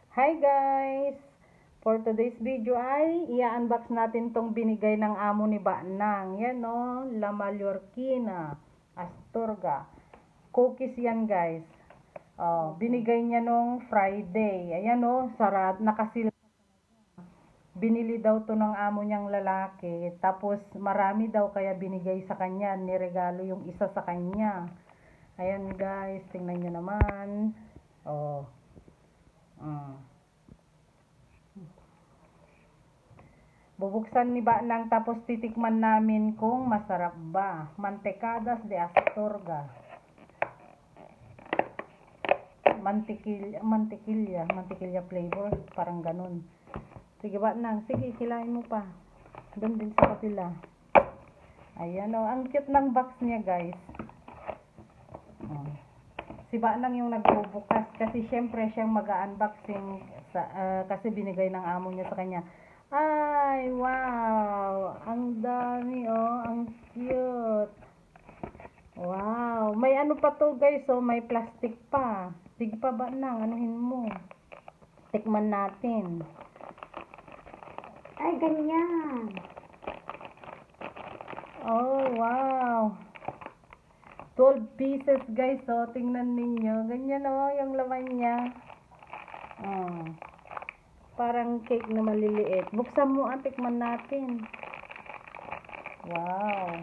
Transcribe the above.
Hi guys! For today's video ay i-unbox natin tong binigay ng amo ni Banang. Yan o, La Mallorquina, Astorga. Cookies yan guys. Binigay niya nung Friday. Ayan o, sarad, nakasil. Binili daw to ng amo niyang lalaki. Tapos marami daw kaya binigay sa kanya. Niregalo yung isa sa kanya. Ayan guys, tingnan nyo naman. Bubuksan ni Banang tapos titikman namin kung masarap ba. Mantecadas de Astorga. Mantikilya flavor. Parang ganun. Sige Banang, sige hilahin mo pa. Doon din sa kapila. Ayan o, ang cute ng box niya guys. Si Banang yung nagbubukas kasi syempre siyang mag-unboxing kasi binigay ng amo niya sa kanya. Ay, wow! Ang dami oh, ang cute. Wow, may ano pa to guys, oh, may plastic pa. Sige pa Banang, anuhin mo. Tikman natin. Ay, ganyan. Oh, wow. 12 pieces guys, oh, tingnan ninyo. Ganyan oh, yung laman niya. Parang cake na maliliit. Buksan mo at tikman natin. Wow.